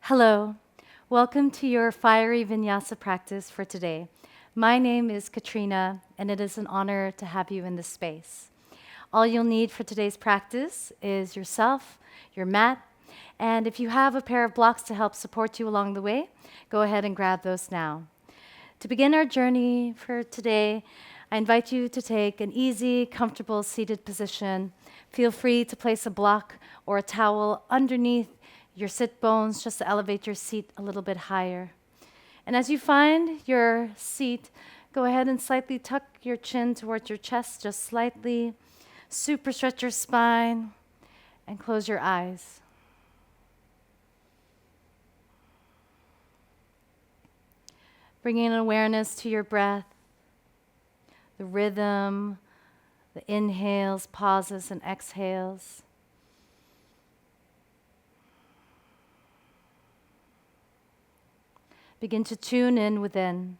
Hello, welcome to your fiery vinyasa practice for today. My name is Katrina, and it is an honor to have you in this space. All you'll need for today's practice is yourself, your mat, and if you have a pair of blocks to help support you along the way, go ahead and grab those now. To begin our journey for today, I invite you to take an easy, comfortable seated position. Feel free to place a block or a towel underneath your sit bones just to elevate your seat a little bit higher. And as you find your seat, go ahead and slightly tuck your chin towards your chest, just slightly. Super stretch your spine and close your eyes. Bringing awareness to your breath, the rhythm, the inhales, pauses, and exhales. Begin to tune in within.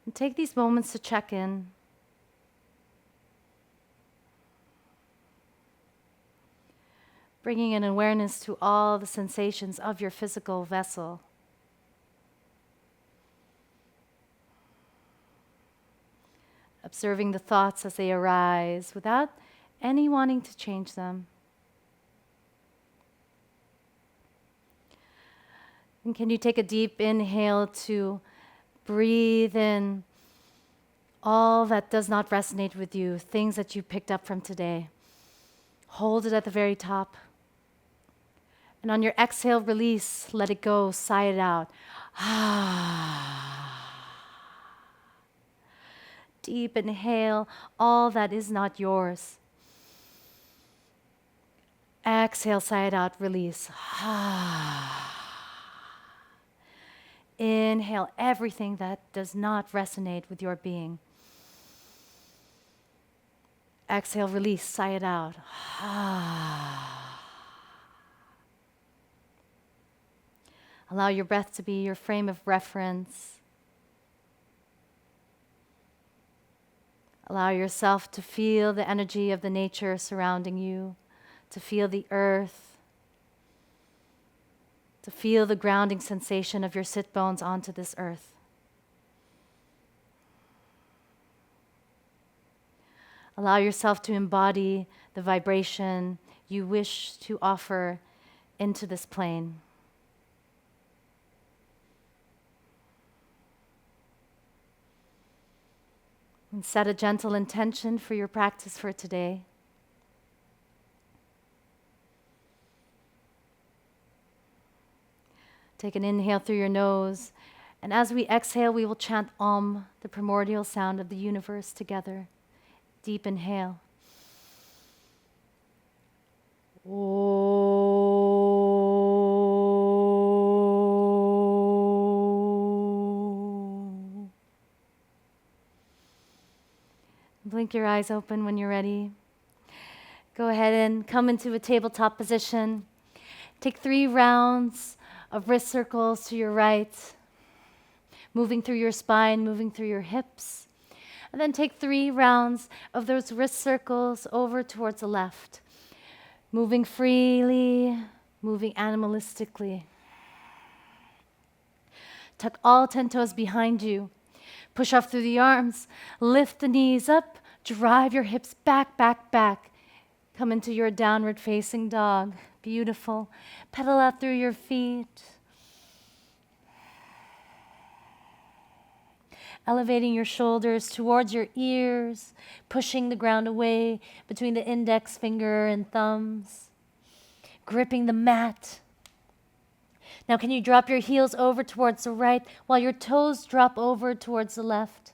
And take these moments to check in. Bringing an awareness to all the sensations of your physical vessel. Observing the thoughts as they arise without any wanting to change them. And can you take a deep inhale to breathe in all that does not resonate with you, things that you picked up from today. Hold it at the very top. And on your exhale, release, let it go, sigh it out. Deep inhale, all that is not yours. Exhale, sigh it out, release. Inhale everything that does not resonate with your being. Exhale, release, sigh it out. Allow your breath to be your frame of reference. Allow yourself to feel the energy of the nature surrounding you, to feel the earth, to feel the grounding sensation of your sit bones onto this earth. Allow yourself to embody the vibration you wish to offer into this plane. And set a gentle intention for your practice for today. Take an inhale through your nose, and as we exhale, we will chant Om, the primordial sound of the universe, together. Deep inhale. Om. Blink your eyes open when you're ready. Go ahead and come into a tabletop position. Take 3 rounds of wrist circles to your right, moving through your spine, moving through your hips. And then take 3 rounds of those wrist circles over towards the left, moving freely, moving animalistically. Tuck all 10 toes behind you. Push off through the arms, lift the knees up, drive your hips back, back, back. Come into your downward facing dog. Beautiful. Pedal out through your feet. Elevating your shoulders towards your ears, pushing the ground away between the index finger and thumbs. Gripping the mat. Now can you drop your heels over towards the right while your toes drop over towards the left?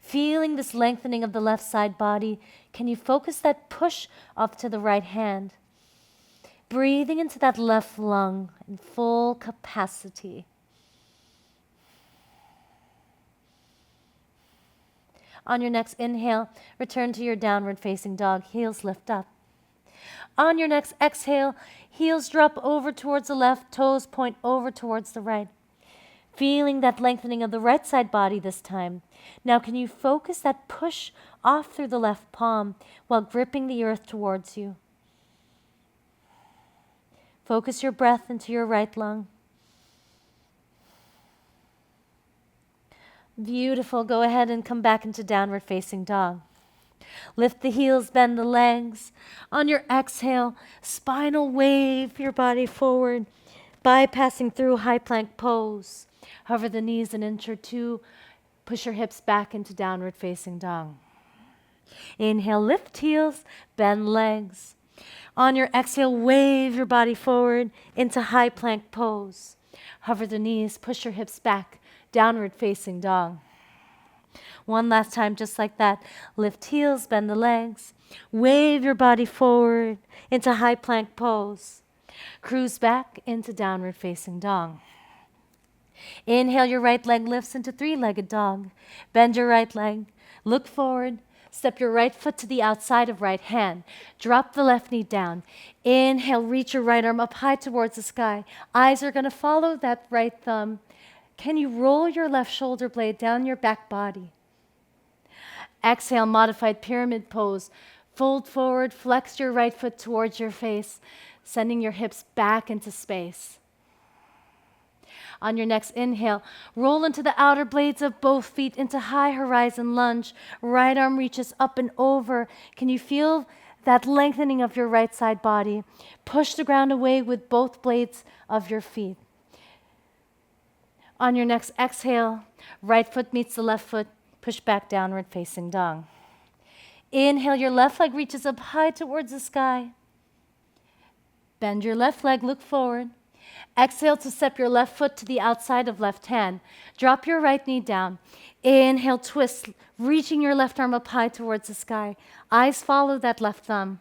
Feeling this lengthening of the left side body, can you focus that push off to the right hand? Breathing into that left lung in full capacity. On your next inhale, return to your downward facing dog, heels lift up. On your next exhale, heels drop over towards the left, toes point over towards the right. Feeling that lengthening of the right side body this time. Now can you focus that push off through the left palm while gripping the earth towards you? Focus your breath into your right lung. Beautiful. Go ahead and come back into downward facing dog. Lift the heels, bend the legs. On your exhale, spinal wave your body forward, bypassing through high plank pose. Hover the knees an inch or two. Push your hips back into downward facing dog. Inhale, lift heels, bend legs. On your exhale, wave your body forward into high plank pose. Hover the knees, push your hips back, downward facing dog. One last time, just like that. Lift heels, bend the legs. Wave your body forward into high plank pose. Cruise back into downward facing dog. Inhale, your right leg lifts into three-legged dog. Bend your right leg. Look forward. Step your right foot to the outside of right hand. Drop the left knee down. Inhale, reach your right arm up high towards the sky. Eyes are going to follow that right thumb. Can you roll your left shoulder blade down your back body? Exhale, modified pyramid pose. Fold forward, flex your right foot towards your face, sending your hips back into space. On your next inhale, roll into the outer blades of both feet into high horizon lunge. Right arm reaches up and over. Can you feel that lengthening of your right side body? Push the ground away with both blades of your feet. On your next exhale, right foot meets the left foot. Push back downward facing dog. Inhale, your left leg reaches up high towards the sky. Bend your left leg, look forward. Exhale to step your left foot to the outside of left hand. Drop your right knee down. Inhale, twist, reaching your left arm up high towards the sky. Eyes follow that left thumb.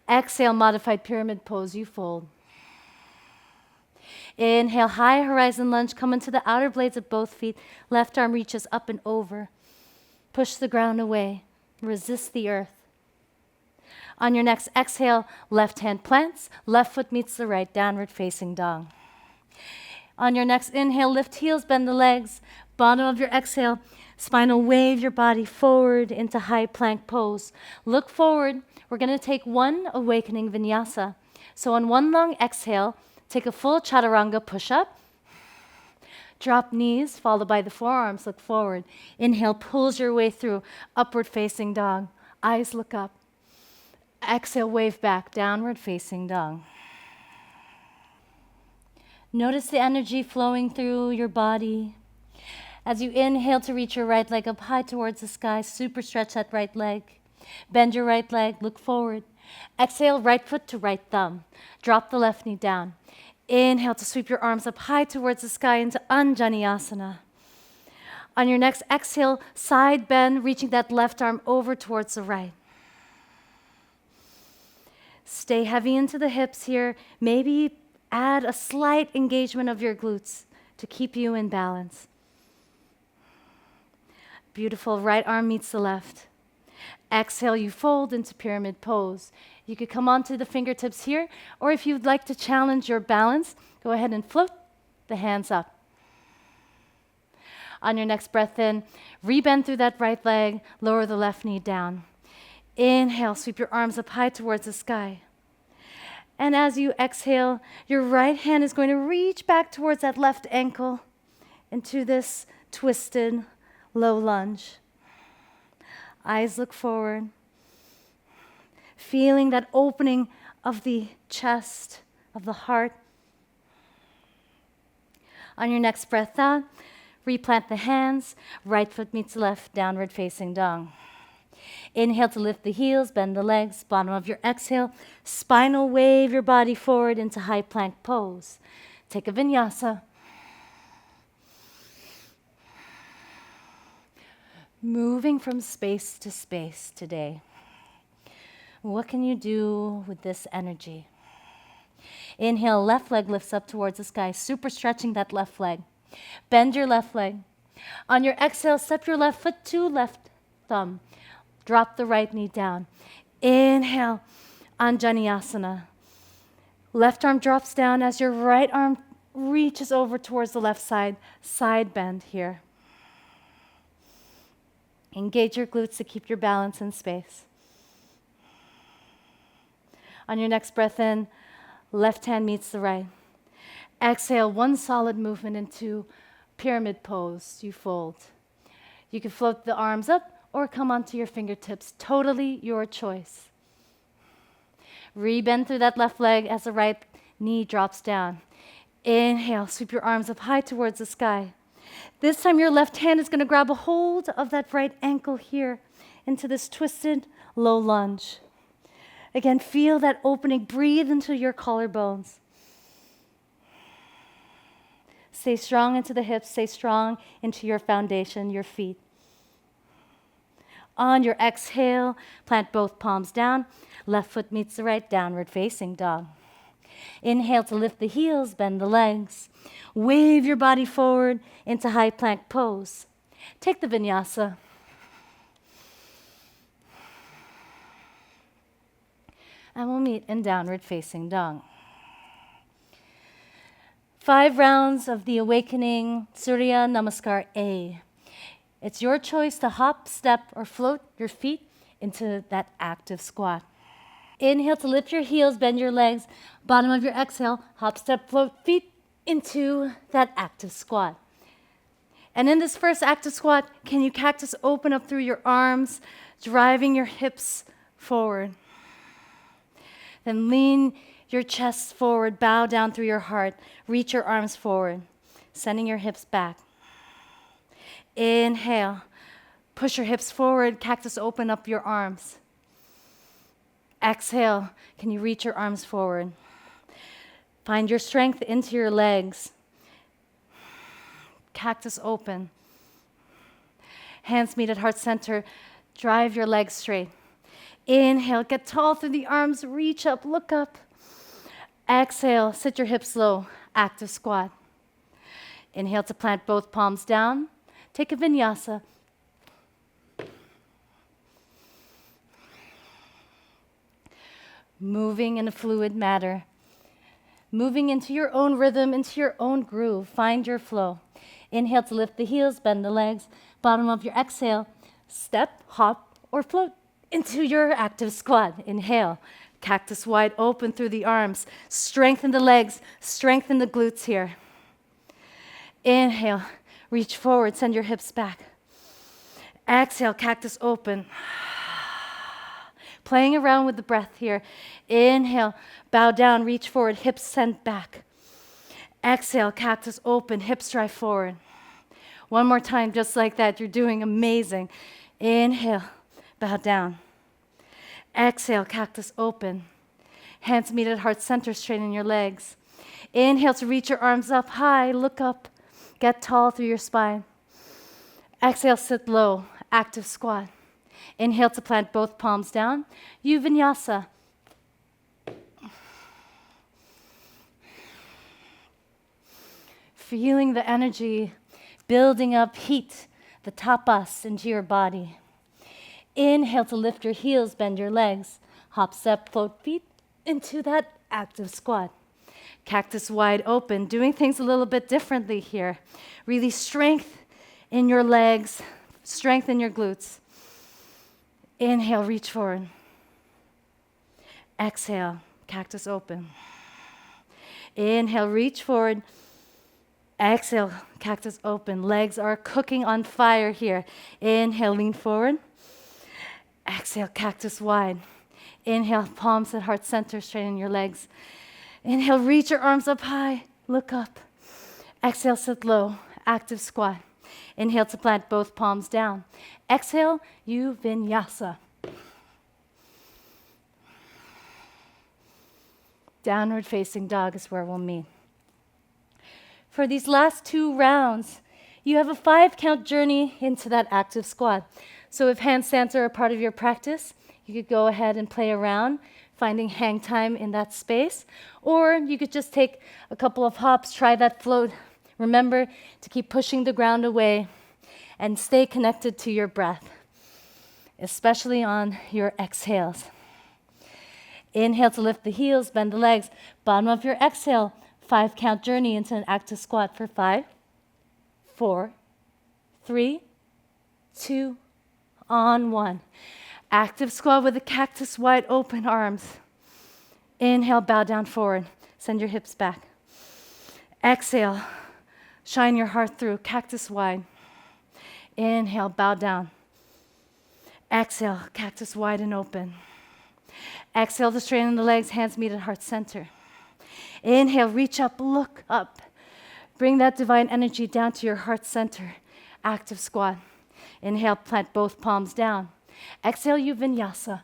Exhale, modified pyramid pose, you fold. Inhale, high horizon lunge, come into the outer blades of both feet. Left arm reaches up and over. Push the ground away. Resist the earth. On your next exhale, left hand plants, left foot meets the right, downward facing dog. On your next inhale, lift heels, bend the legs. Bottom of your exhale, spinal wave your body forward into high plank pose. Look forward. We're going to take one awakening vinyasa. So on one long exhale, take a full chaturanga push-up. Drop knees, followed by the forearms, look forward. Inhale, pulls your way through, upward facing dog. Eyes look up. Exhale, wave back, downward facing dog. Notice the energy flowing through your body. As you inhale to reach your right leg up high towards the sky, super stretch that right leg. Bend your right leg, look forward. Exhale, right foot to right thumb. Drop the left knee down. Inhale to sweep your arms up high towards the sky into Anjaneyasana. On your next exhale, side bend, reaching that left arm over towards the right. Stay heavy into the hips here. Maybe add a slight engagement of your glutes to keep you in balance. Beautiful. Right arm meets the left. Exhale, you fold into pyramid pose. You could come onto the fingertips here, or if you'd like to challenge your balance, go ahead and float the hands up. On your next breath in, rebend through that right leg, lower the left knee down. Inhale, sweep your arms up high towards the sky. And as you exhale, your right hand is going to reach back towards that left ankle into this twisted low lunge. Eyes look forward. Feeling that opening of the chest, of the heart. On your next breath out, replant the hands. Right foot meets left, downward facing dog. Inhale to lift the heels, bend the legs. Bottom of your exhale, spinal wave your body forward into high plank pose. Take a vinyasa. Moving from space to space today. What can you do with this energy? Inhale, left leg lifts up towards the sky, super stretching that left leg. Bend your left leg. On your exhale, step your left foot to left thumb. Drop the right knee down. Inhale, Anjaneyasana. Left arm drops down as your right arm reaches over towards the left side. Side bend here. Engage your glutes to keep your balance in space. On your next breath in, Left hand meets the right. Exhale, one solid movement into pyramid pose. You fold. You can float the arms up or come onto your fingertips. Totally your choice. Rebend through that left leg as the right knee drops down. Inhale, sweep your arms up high towards the sky. This time your left hand is going to grab a hold of that right ankle here into this twisted low lunge. Again, feel that opening. Breathe into your collarbones. Stay strong into the hips. Stay strong into your foundation, your feet. On your exhale, plant both palms down. Left foot meets the right, downward facing dog. Inhale to lift the heels, bend the legs. Wave your body forward into high plank pose. Take the vinyasa. And we'll meet in downward facing dog. 5 rounds of the awakening Surya Namaskar A. It's your choice to hop, step, or float your feet into that active squat. Inhale to lift your heels, bend your legs. Bottom of your exhale, hop, step, float, feet into that active squat. And in this first active squat, can you cactus open up through your arms, driving your hips forward? Then lean your chest forward, bow down through your heart, reach your arms forward, sending your hips back. Inhale, push your hips forward, cactus open up your arms. Exhale, can you reach your arms forward? Find your strength into your legs. Cactus open. Hands meet at heart center, drive your legs straight. Inhale, get tall through the arms, reach up, look up. Exhale, sit your hips low, active squat. Inhale to plant both palms down. Take a vinyasa. Moving in a fluid manner. Moving into your own rhythm, into your own groove. Find your flow. Inhale to lift the heels, bend the legs. Bottom of your exhale, step, hop, or float into your active squat. Inhale. Cactus wide open through the arms. Strengthen the legs, strengthen the glutes here. Inhale, reach forward, send your hips back. Exhale, cactus open. Playing around with the breath here. Inhale, bow down, reach forward, hips sent back. Exhale, cactus open, hips drive forward. One more time, just like that. You're doing amazing. Inhale, bow down. Exhale, cactus open. Hands meet at heart center, straighten your legs. Inhale to reach your arms up high, look up, get tall through your spine. Exhale, sit low, active squat. Inhale to plant both palms down, you vinyasa. Feeling the energy building up heat, the tapas into your body. Inhale to lift your heels, bend your legs. Hop, step, float feet into that active squat. Cactus wide open, doing things a little bit differently here. Really strength in your legs, strength in your glutes. Inhale, reach forward. Exhale, cactus open. Inhale, reach forward. Exhale, cactus open. Legs are cooking on fire here. Inhale, lean forward. Exhale, cactus wide. Inhale, palms at heart center, straighten your legs. Inhale, reach your arms up high, look up. Exhale, sit low, active squat. Inhale to plant both palms down. Exhale, you vinyasa. Downward facing dog is where we'll meet. For these last 2 rounds, you have a 5-count journey into that active squat. So if handstands are a part of your practice, you could go ahead and play around, finding hang time in that space. Or you could just take a couple of hops, try that float. Remember to keep pushing the ground away and stay connected to your breath, especially on your exhales. Inhale to lift the heels, bend the legs. Bottom of your exhale, 5-count journey into an active squat for 5, 4, 3, 2, on 1. Active squat with the cactus wide open arms. Inhale, bow down forward. Send your hips back. Exhale. Shine your heart through, cactus wide. Inhale, bow down. Exhale, cactus wide and open. Exhale to straighten the legs, hands meet at heart center. Inhale, reach up, look up. Bring that divine energy down to your heart center. Active squat. Inhale, plant both palms down. Exhale, you vinyasa.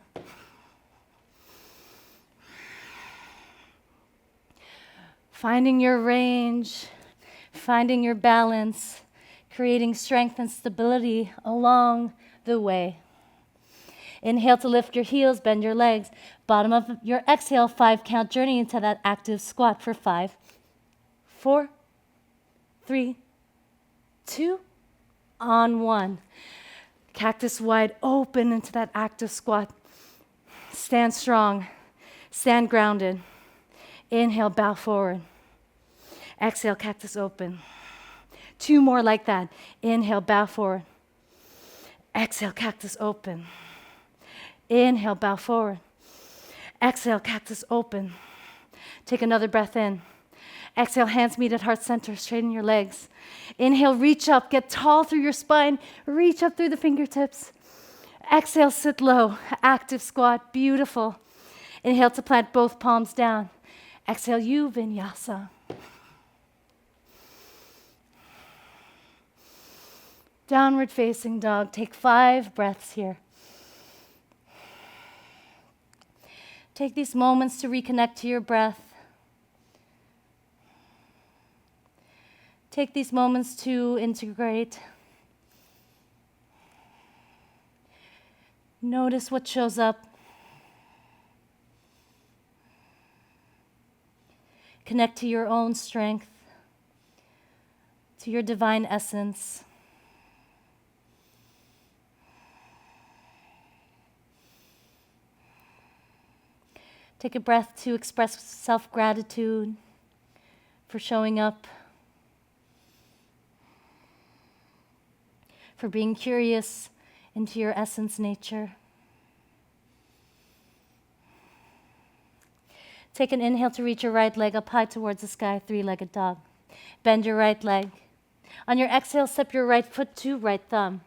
Finding your range, finding your balance, creating strength and stability along the way. Inhale to lift your heels, bend your legs. Bottom of your exhale, 5 count journey into that active squat for 5, 4, 3, 2, on 1. Cactus wide open into that active squat. Stand strong, stand grounded. Inhale, bow forward. Exhale, cactus open. 2 more like that. Inhale, bow forward. Exhale, cactus open. Inhale, bow forward. Exhale, cactus open. Take another breath in. Exhale, hands meet at heart center, straighten your legs. Inhale, reach up, get tall through your spine, reach up through the fingertips. Exhale, sit low, active squat, beautiful. Inhale to plant both palms down. Exhale, you vinyasa. Downward facing dog, take 5 breaths here. Take these moments to reconnect to your breath. Take these moments to integrate. Notice what shows up. Connect to your own strength, to your divine essence. Take a breath to express self-gratitude for showing up, for being curious into your essence nature. Take an inhale to reach your right leg up high towards the sky, 3-legged dog. Bend your right leg. On your exhale, step your right foot to right thumb.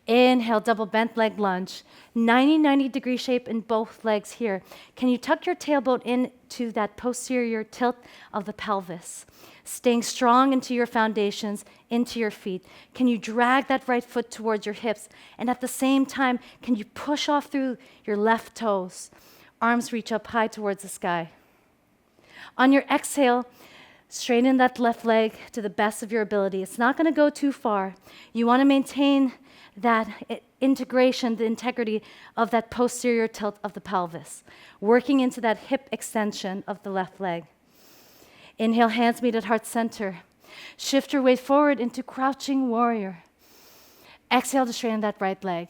Inhale, double bent leg lunge. 90 degree shape in both legs here. Can you tuck your tailbone into that posterior tilt of the pelvis? Staying strong into your foundations, into your feet. Can you drag that right foot towards your hips? And at the same time, can you push off through your left toes? Arms reach up high towards the sky. On your exhale, straighten that left leg to the best of your ability. It's not going to go too far. You want to maintain that integration, the integrity of that posterior tilt of the pelvis, working into that hip extension of the left leg. Inhale, hands meet at heart center. Shift your weight forward into crouching warrior. Exhale to straighten that right leg.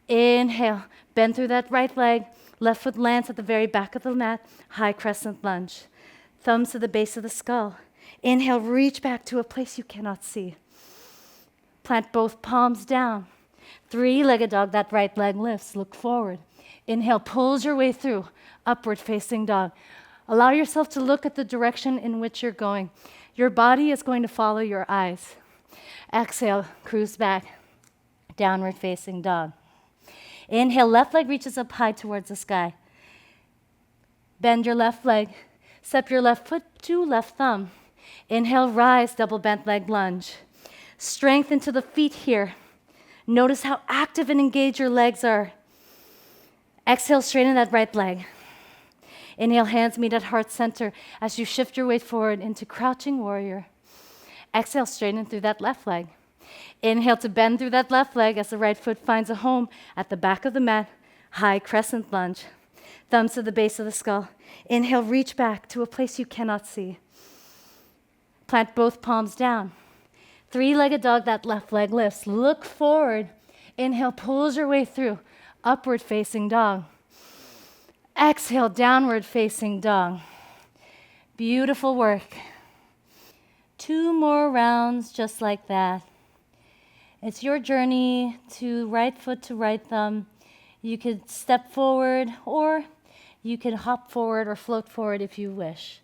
Inhale, bend through that right leg. Left foot lands at the very back of the mat, high crescent lunge. Thumbs to the base of the skull. Inhale, reach back to a place you cannot see. Plant both palms down. 3-legged dog, that right leg lifts, look forward. Inhale, pulls your way through, upward facing dog. Allow yourself to look at the direction in which you're going. Your body is going to follow your eyes. Exhale, cruise back, downward facing dog. Inhale, left leg reaches up high towards the sky. Bend your left leg. Step your left foot to left thumb. Inhale, rise, double bent leg lunge. Strength into the feet here. Notice how active and engaged your legs are. Exhale, straighten that right leg. Inhale, hands meet at heart center as you shift your weight forward into crouching warrior. Exhale, straighten through that left leg. Inhale to bend through that left leg as the right foot finds a home at the back of the mat, high crescent lunge. Thumbs to the base of the skull. Inhale, reach back to a place you cannot see. Plant both palms down. 3-legged dog, that left leg lifts. Look forward. Inhale, pulls your way through. Upward facing dog. Exhale, downward facing dog. Beautiful work. 2 more rounds just like that. It's your journey to right foot to right thumb. You could step forward or you could hop forward or float forward if you wish.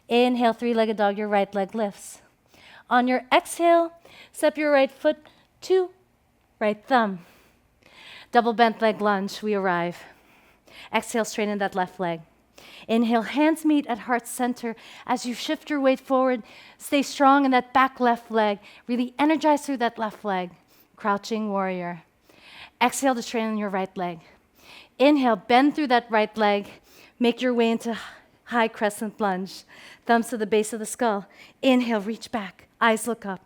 Inhale, three-legged dog, your right leg lifts. On your exhale, step your right foot to right thumb. Double bent leg lunge, we arrive. Exhale, straighten that left leg. Inhale, hands meet at heart center. As you shift your weight forward, stay strong in that back left leg. Really energize through that left leg. Crouching warrior. Exhale to straighten your right leg. Inhale, bend through that right leg. Make your way into high crescent lunge. Thumbs to the base of the skull. Inhale, reach back. Eyes look up.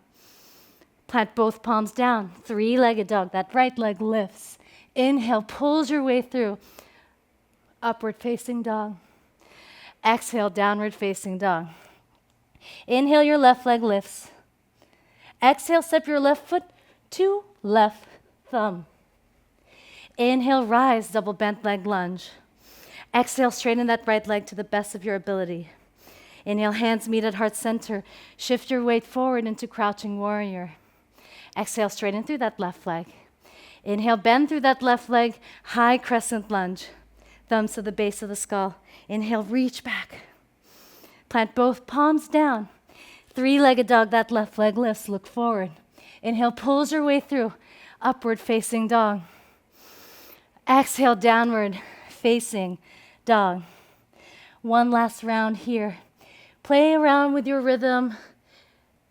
Plant both palms down. Three-legged dog. That right leg lifts. Inhale, pulls your way through. Upward facing dog. Exhale, downward facing dog. Inhale, your left leg lifts. Exhale, step your left foot to left thumb. Inhale, rise, double bent leg lunge. Exhale, straighten that right leg to the best of your ability. Inhale, hands meet at heart center. Shift your weight forward into crouching warrior. Exhale, straighten through that left leg. Inhale, bend through that left leg, high crescent lunge. Thumbs to the base of the skull. Inhale, reach back. Plant both palms down. Three-legged dog, that left leg lifts, look forward. Inhale, pulls your way through, upward facing dog. Exhale, downward facing dog. One last round here. Play around with your rhythm.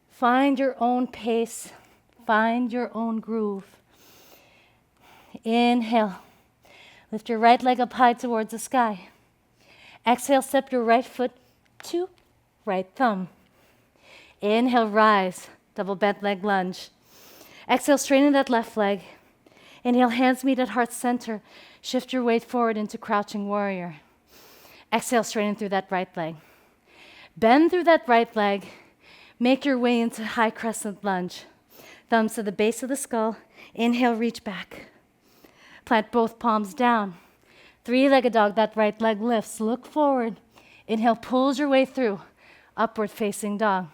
Find your own pace. Find your own groove. Inhale. Lift your right leg up high towards the sky. Exhale, step your right foot to right thumb. Inhale, rise, double bent leg lunge. Exhale, straighten that left leg. Inhale, hands meet at heart center. Shift your weight forward into crouching warrior. Exhale, straighten through that right leg. Bend through that right leg. Make your way into high crescent lunge. Thumbs to the base of the skull. Inhale, reach back. Plant both palms down. Three-legged dog, that right leg lifts. Look forward. Inhale, pulls your way through. Upward facing dog.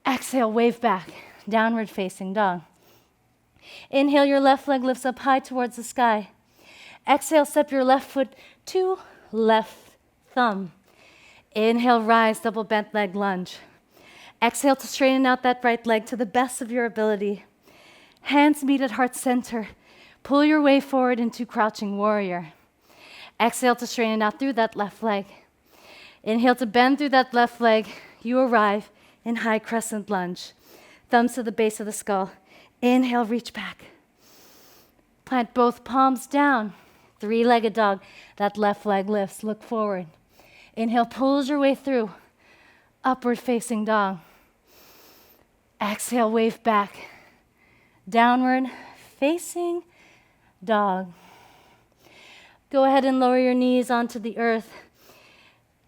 Exhale, wave back. Downward facing dog. Inhale, your left leg lifts up high towards the sky. Exhale, step your left foot to left thumb. Inhale, rise, double bent leg lunge. Exhale to straighten out that right leg to the best of your ability. Hands meet at heart center. Pull your way forward into crouching warrior. Exhale to straighten out through that left leg. Inhale to bend through that left leg. You arrive in high crescent lunge. Thumbs to the base of the skull. Inhale, reach back. Plant both palms down. Three-legged dog. That left leg lifts. Look forward. Inhale, pulls your way through. Upward facing dog. Exhale, wave back. Downward facing dog. Go ahead and lower your knees onto the earth.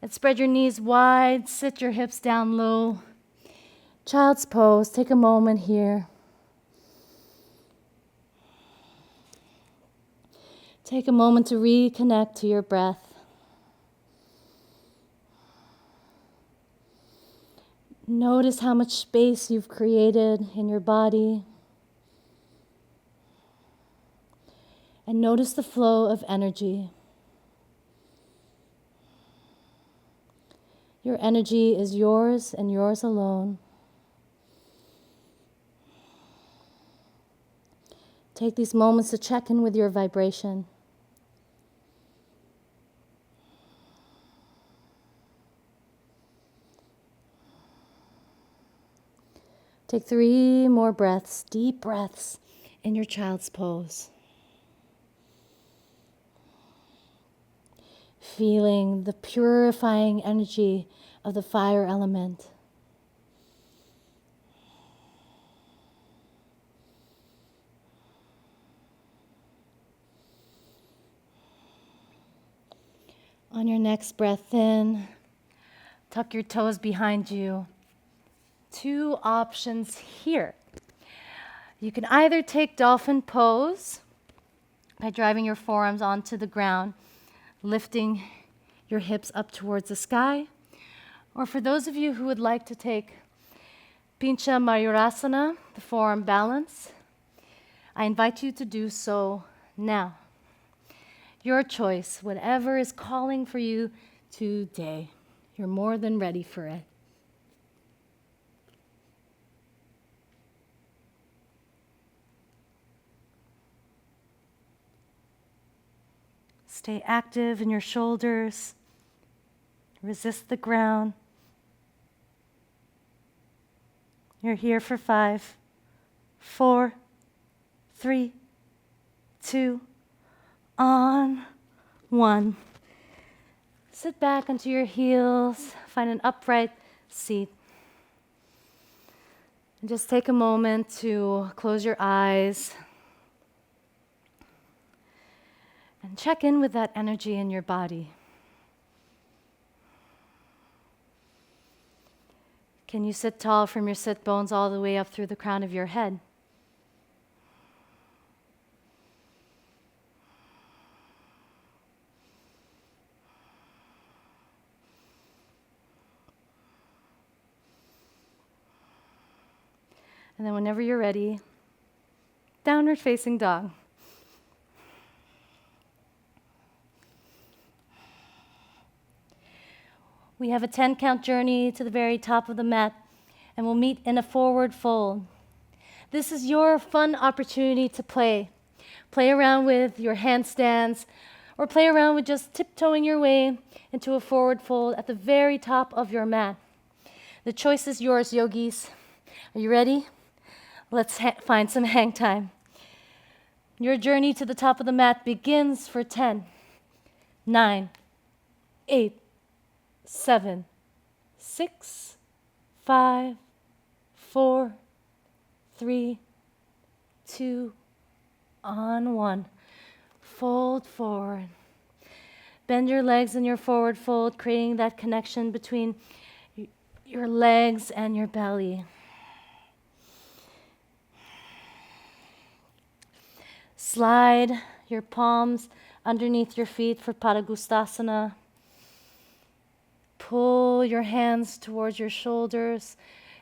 And spread your knees wide. Sit your hips down low. Child's pose. Take a moment here. Take a moment to reconnect to your breath. Notice how much space you've created in your body. And notice the flow of energy. Your energy is yours and yours alone. Take these moments to check in with your vibration. Take 3 more breaths, deep breaths, in your child's pose. Feeling the purifying energy of the fire element. On your next breath in, tuck your toes behind you. 2 options here. You can either take dolphin pose by driving your forearms onto the ground, lifting your hips up towards the sky. Or for those of you who would like to take Pincha Mayurasana, the forearm balance, I invite you to do so now. Your choice, whatever is calling for you today. You're more than ready for it. Stay active in your shoulders. Resist the ground. You're here for 5, 4, 3, 2, on 1. Sit back onto your heels. Find an upright seat. And just take a moment to close your eyes and check in with that energy in your body. Can you sit tall from your sit bones all the way up through the crown of your head? And then whenever you're ready, downward facing dog. We have a 10-count journey to the very top of the mat, and we'll meet in a forward fold. This is your fun opportunity to play. Play around with your handstands, or play around with just tiptoeing your way into a forward fold at the very top of your mat. The choice is yours, yogis. Are you ready? Let's find some hang time. Your journey to the top of the mat begins for 10, 9, 8, 7, 6, 5, 4, 3, 2, on 1. Fold forward. Bend your legs in your forward fold, creating that connection between your legs and your belly. Slide your palms underneath your feet for Padangusthasana. Pull your hands towards your shoulders,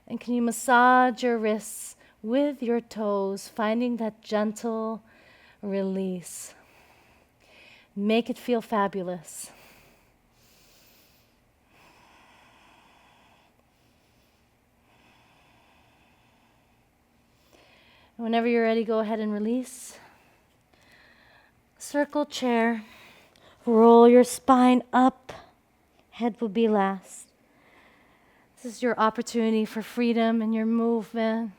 and can you massage your wrists with your toes, finding that gentle release. Make it feel fabulous. Whenever you're ready, go ahead and release. Circle chair. Roll your spine up. Head will be last. This is your opportunity for freedom in your movement.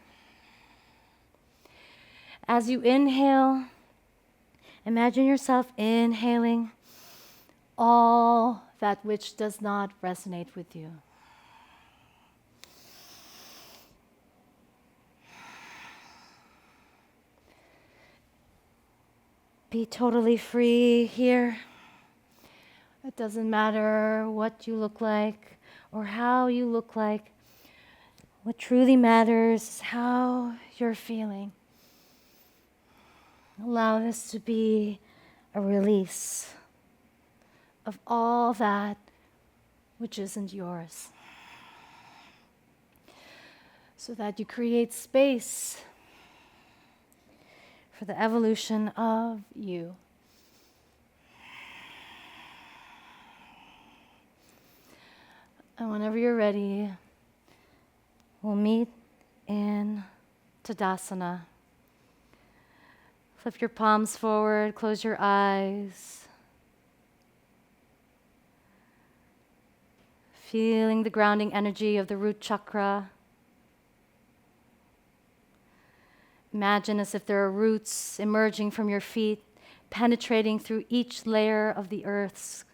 As you inhale, imagine yourself inhaling all that which does not resonate with you. Be totally free here. It doesn't matter what you look like or how you look like. What truly matters is how you're feeling. Allow this to be a release of all that which isn't yours, so that you create space for the evolution of you. And whenever you're ready, we'll meet in Tadasana. Flip your palms forward, close your eyes. Feeling the grounding energy of the root chakra. Imagine as if there are roots emerging from your feet, penetrating through each layer of the earth,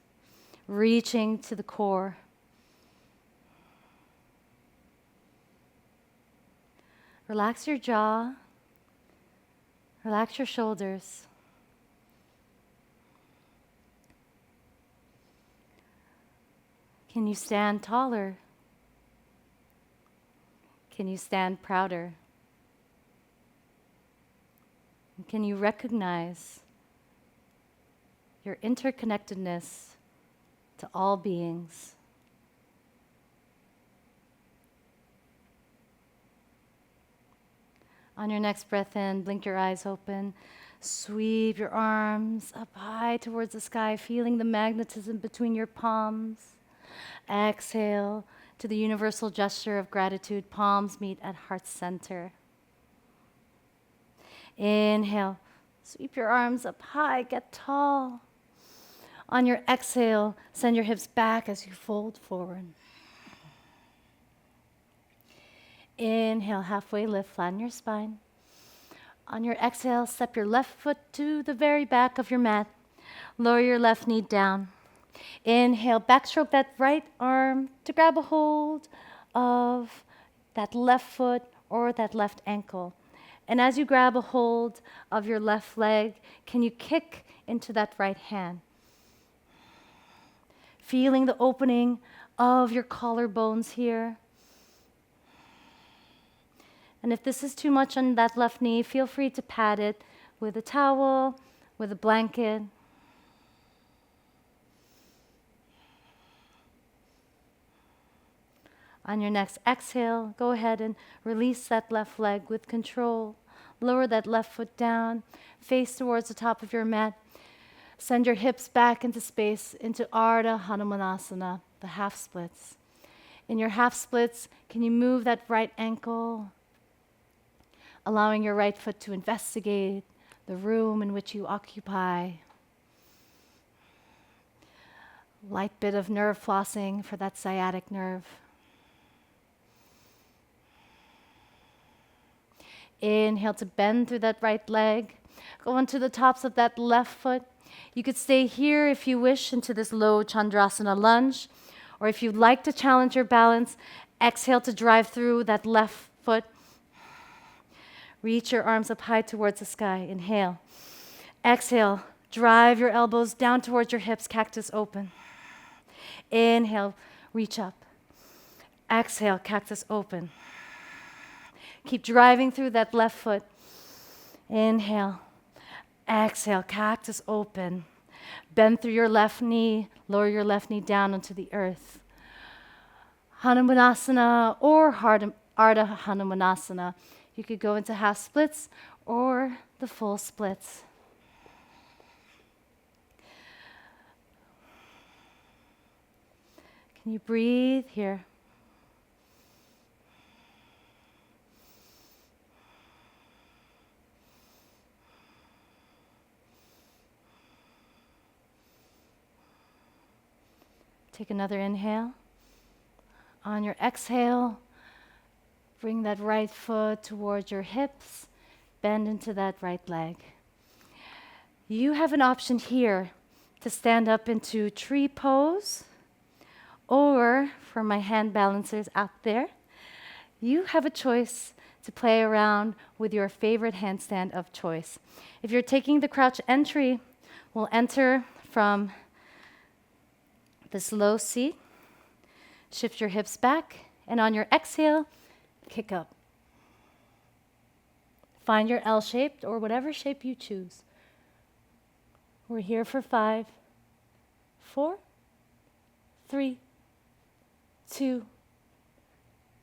reaching to the core. Relax your jaw. Relax your shoulders. Can you stand taller? Can you stand prouder? And can you recognize your interconnectedness to all beings? On your next breath in, blink your eyes open. Sweep your arms up high towards the sky, feeling the magnetism between your palms. Exhale to the universal gesture of gratitude. Palms meet at heart center. Inhale. Sweep your arms up high. Get tall. On your exhale, send your hips back as you fold forward. Inhale, halfway lift, flatten your spine. On your exhale, step your left foot to the very back of your mat. Lower your left knee down. Inhale, backstroke that right arm to grab a hold of that left foot or that left ankle. And as you grab a hold of your left leg, can you kick into that right hand? Feeling the opening of your collarbones here. And if this is too much on that left knee, feel free to pad it with a towel, with a blanket. On your next exhale, go ahead and release that left leg with control. Lower that left foot down, face towards the top of your mat. Send your hips back into space, into Ardha Hanumanasana, the half splits. In your half splits, can you move that right ankle, allowing your right foot to investigate the room in which you occupy. Light bit of nerve flossing for that sciatic nerve. Inhale to bend through that right leg. Go onto the tops of that left foot. You could stay here if you wish into this low Chandrasana lunge. Or if you'd like to challenge your balance, exhale to drive through that left foot. Reach your arms up high towards the sky. Inhale. Exhale. Drive your elbows down towards your hips, cactus open. Inhale. Reach up. Exhale. Cactus open. Keep driving through that left foot. Inhale. Exhale. Cactus open. Bend through your left knee. Lower your left knee down onto the earth. Hanumanasana or Ardha Hanumanasana. You could go into half splits or the full splits. Can you breathe here? Take another inhale. On your exhale, bring that right foot towards your hips. Bend into that right leg. You have an option here to stand up into tree pose, or for my hand balancers out there, you have a choice to play around with your favorite handstand of choice. If you're taking the crouch entry, we'll enter from this low seat. Shift your hips back, and on your exhale, kick up. Find your L-shaped or whatever shape you choose. We're here for 5, 4, 3, 2,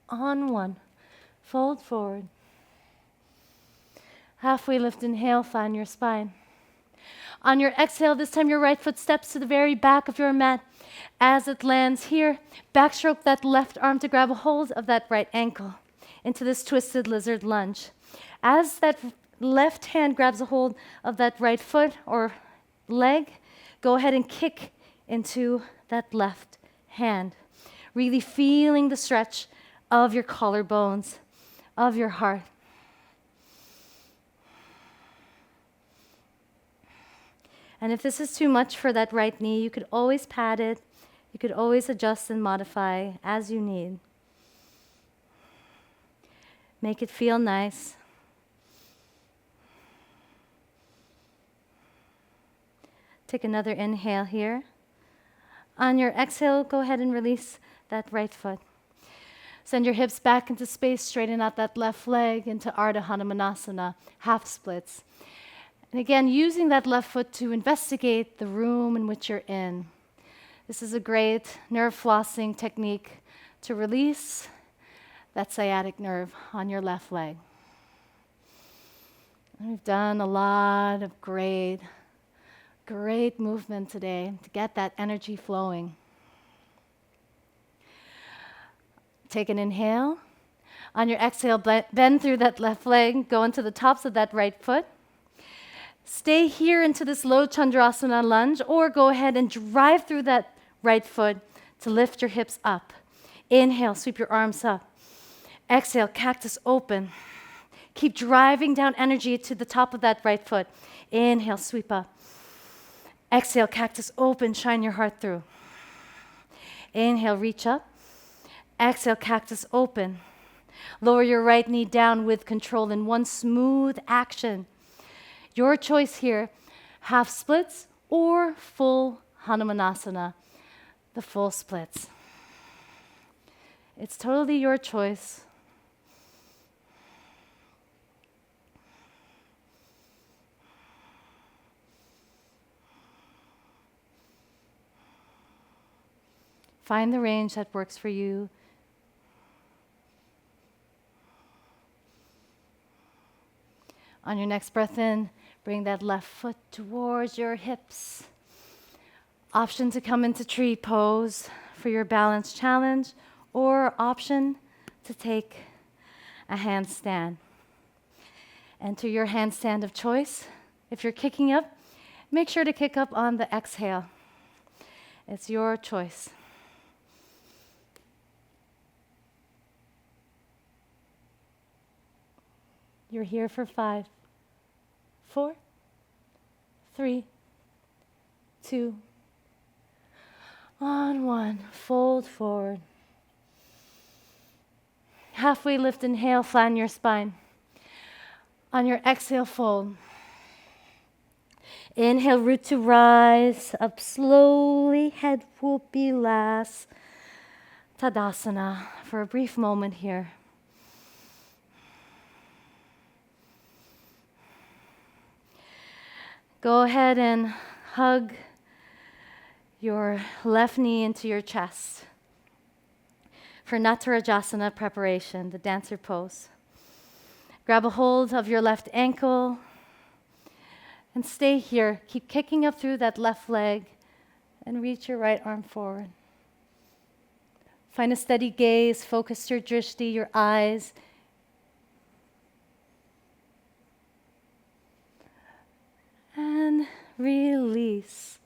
on 1. Fold forward. Halfway lift, inhale, flatten your spine. On your exhale, this time your right foot steps to the very back of your mat. As it lands here, backstroke that left arm to grab a hold of that right ankle into this twisted lizard lunge. As that left hand grabs a hold of that right foot or leg, go ahead and kick into that left hand. Really feeling the stretch of your collarbones, of your heart. And if this is too much for that right knee, you could always pad it. You could always adjust and modify as you need. Make it feel nice. Take another inhale here. On your exhale, go ahead and release that right foot. Send your hips back into space, straighten out that left leg into Ardha Hanumanasana, half splits. And again, using that left foot to investigate the room in which you're in. This is a great nerve flossing technique to release that sciatic nerve on your left leg. And we've done a lot of great movement today to get that energy flowing. Take an inhale. On your exhale, bend through that left leg, go into the tops of that right foot. Stay here into this low chandrasana lunge, or go ahead and drive through that right foot to lift your hips up. Inhale, sweep your arms up. Exhale, cactus open. Keep driving down energy to the top of that right foot. Inhale, sweep up. Exhale, cactus open, shine your heart through. Inhale, reach up. Exhale, cactus open. Lower your right knee down with control in one smooth action. Your choice here, half splits or full Hanumanasana, the full splits. It's totally your choice. Find the range that works for you. On your next breath in, bring that left foot towards your hips. Option to come into tree pose for your balance challenge, or option to take a handstand. Enter your handstand of choice. If you're kicking up, make sure to kick up on the exhale. It's your choice. You're here for 5, 4, 3, 2, on 1. Fold forward. Halfway lift, inhale, flatten your spine. On your exhale, fold. Inhale, root to rise, up slowly, head whoopee last. Tadasana for a brief moment here. Go ahead and hug your left knee into your chest for Natarajasana preparation, the dancer pose. Grab a hold of your left ankle and stay here. Keep kicking up through that left leg and reach your right arm forward. Find a steady gaze, focus your drishti, your eyes. And release.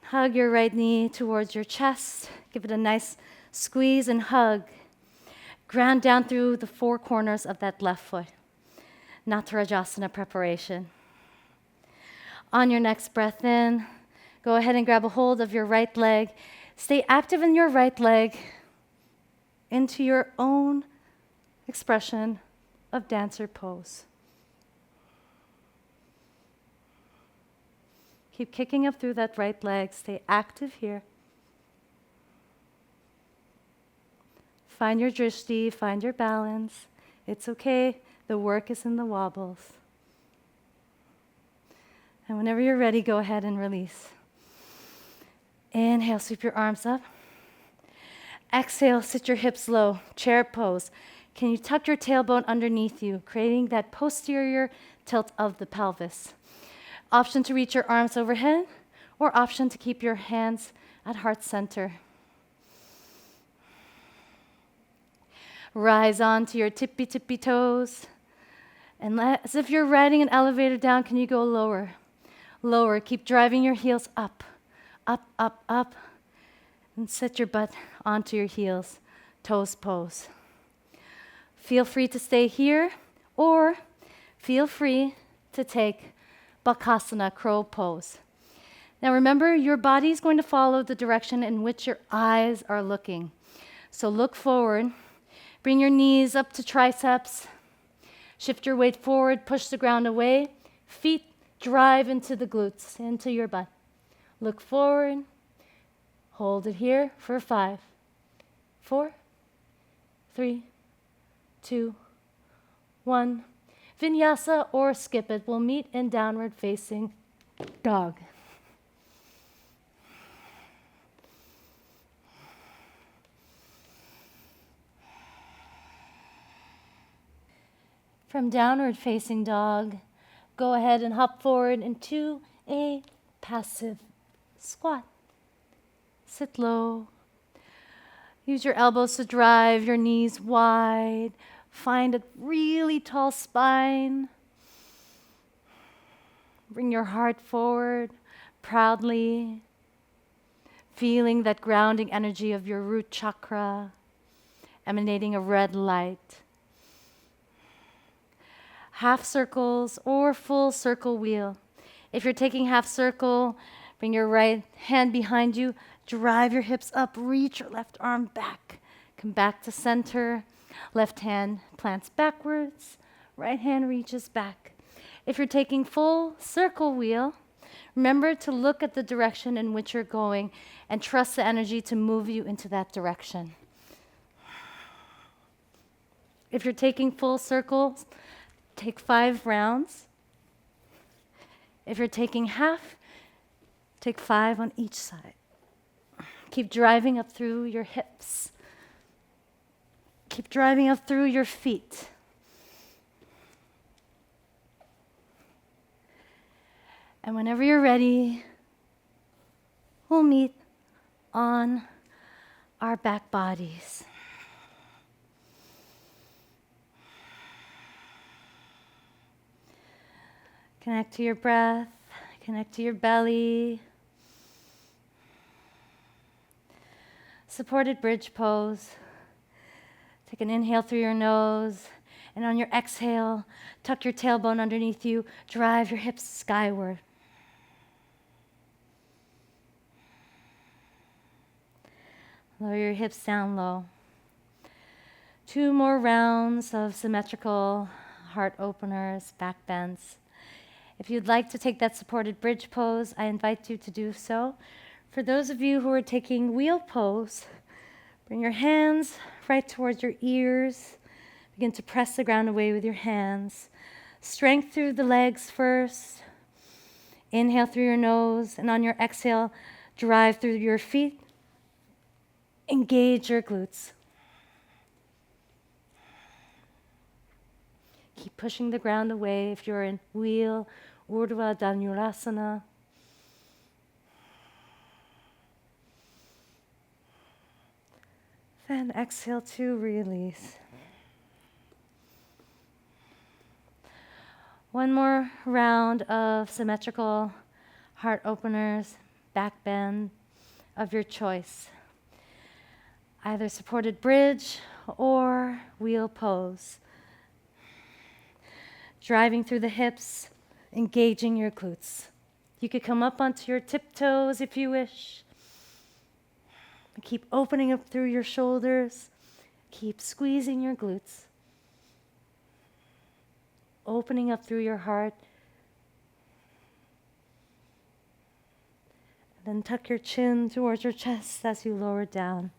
Hug your right knee towards your chest. Give it a nice squeeze and hug. Ground down through the 4 corners of that left foot. Natarajasana preparation. On your next breath in, go ahead and grab a hold of your right leg. Stay active in your right leg into your own expression of dancer pose. Keep kicking up through that right leg. Stay active here. Find your drishti, find your balance. It's okay. The work is in the wobbles. And whenever you're ready, go ahead and release. Inhale, sweep your arms up. Exhale, sit your hips low, chair pose. Can you tuck your tailbone underneath you, creating that posterior tilt of the pelvis? Option to reach your arms overhead, or option to keep your hands at heart center. Rise on to your tippy toes. And as if you're riding an elevator down, can you go lower? Lower. Keep driving your heels up, up, up, up. And set your butt onto your heels. Toes pose. Feel free to stay here, or feel free to take Bakasana, crow pose. Now remember, your body is going to follow the direction in which your eyes are looking. So look forward. Bring your knees up to triceps. Shift your weight forward, push the ground away. Feet drive into the glutes, into your butt. Look forward. Hold it here for 5, 4, 3, 2, 1. Vinyasa or skip it. We'll meet in downward facing dog. From downward facing dog, go ahead and hop forward into a passive squat. Sit low. Use your elbows to drive your knees wide. Find a really tall spine. Bring your heart forward proudly, feeling that grounding energy of your root chakra emanating a red light. Half circles or full circle wheel. If you're taking half circle, bring your right hand behind you, drive your hips up, reach your left arm back. Come back to center. Left hand plants backwards, right hand reaches back. If you're taking full circle wheel, remember to look at the direction in which you're going and trust the energy to move you into that direction. If you're taking full circles, take 5 rounds. If you're taking half, take 5 on each side. Keep driving up through your hips. Keep driving up through your feet. And whenever you're ready, we'll meet on our back bodies. Connect to your breath, connect to your belly. Supported bridge pose. Take an inhale through your nose, and on your exhale, tuck your tailbone underneath you, drive your hips skyward. Lower your hips down low. 2 more rounds of symmetrical heart openers, back bends. If you'd like to take that supported bridge pose, I invite you to do so. For those of you who are taking wheel pose, bring your hands right towards your ears. Begin to press the ground away with your hands. Strength through the legs first. Inhale through your nose, and on your exhale, drive through your feet. Engage your glutes. Keep pushing the ground away if you're in wheel, Urdhva Dhanurasana. Then exhale to release. One more round of symmetrical heart openers, back bend of your choice. Either supported bridge or wheel pose. Driving through the hips, engaging your glutes. You could come up onto your tiptoes if you wish. Keep opening up through your shoulders. Keep squeezing your glutes. Opening up through your heart. Then tuck your chin towards your chest as you lower down.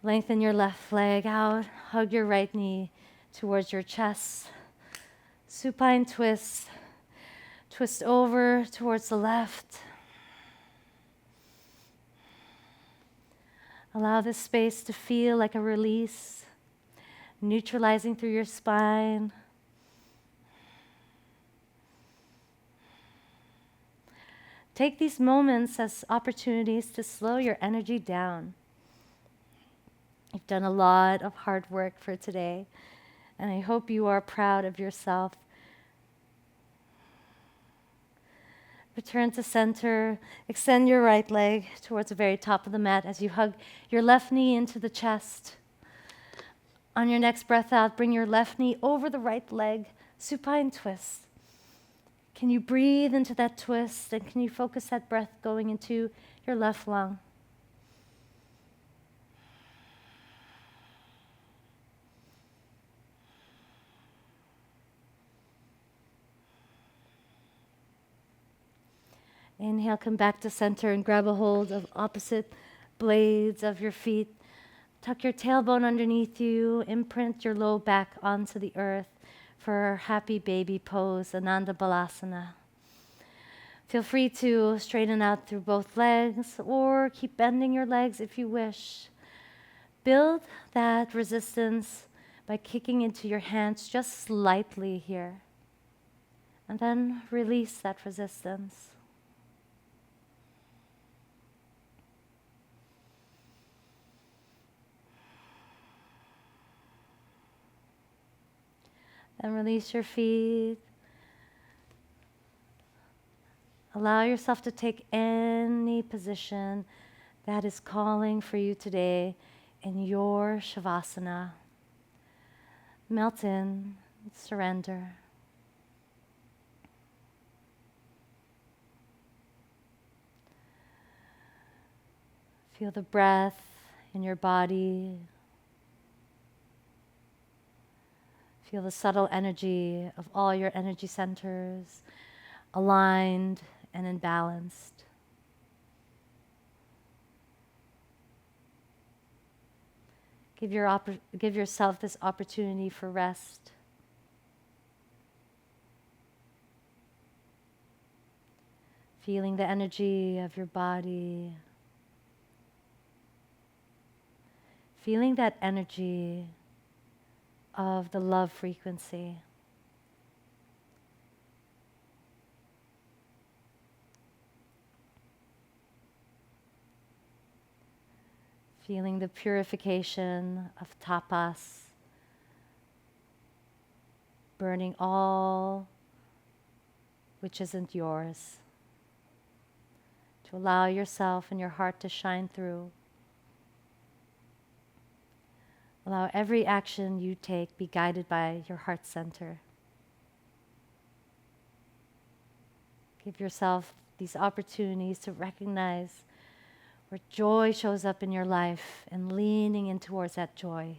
Lengthen your left leg out. Hug your right knee towards your chest. Supine twist. Twist over towards the left. Allow this space to feel like a release, neutralizing through your spine. Take these moments as opportunities to slow your energy down. You've done a lot of hard work for today, and I hope you are proud of yourself. Return to center. Extend your right leg towards the very top of the mat as you hug your left knee into the chest. On your next breath out, bring your left knee over the right leg, supine twist. Can you breathe into that twist, and can you focus that breath going into your left lung? Inhale, come back to center and grab a hold of opposite blades of your feet. Tuck your tailbone underneath you. Imprint your low back onto the earth for happy baby pose, Ananda Balasana. Feel free to straighten out through both legs or keep bending your legs if you wish. Build that resistance by kicking into your hands just slightly here. And then release that resistance. And release your feet. Allow yourself to take any position that is calling for you today in your Shavasana. Melt in, surrender. Feel the breath in your body. Feel the subtle energy of all your energy centers aligned and in balanced. Give yourself this opportunity for rest. Feeling the energy of your body. Feeling that energy of the love frequency. Feeling the purification of tapas, burning all which isn't yours. To allow yourself and your heart to shine through. Allow every action you take be guided by your heart center. Give yourself these opportunities to recognize where joy shows up in your life and leaning in towards that joy.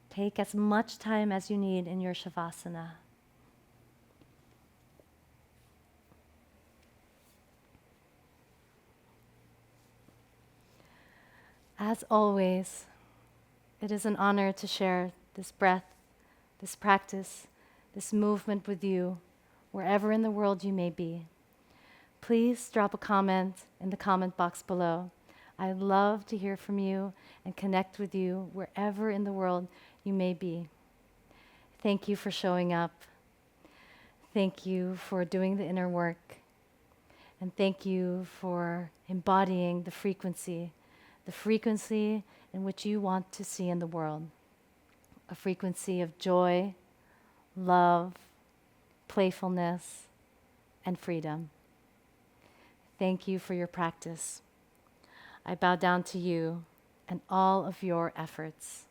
Take as much time as you need in your Shavasana. As always, it is an honor to share this breath, this practice, this movement with you, wherever in the world you may be. Please drop a comment in the comment box below. I'd love to hear from you and connect with you wherever in the world you may be. Thank you for showing up. Thank you for doing the inner work. And thank you for embodying the frequency in which you want to see in the world. A frequency of joy, love, playfulness, and freedom. Thank you for your practice. I bow down to you and all of your efforts.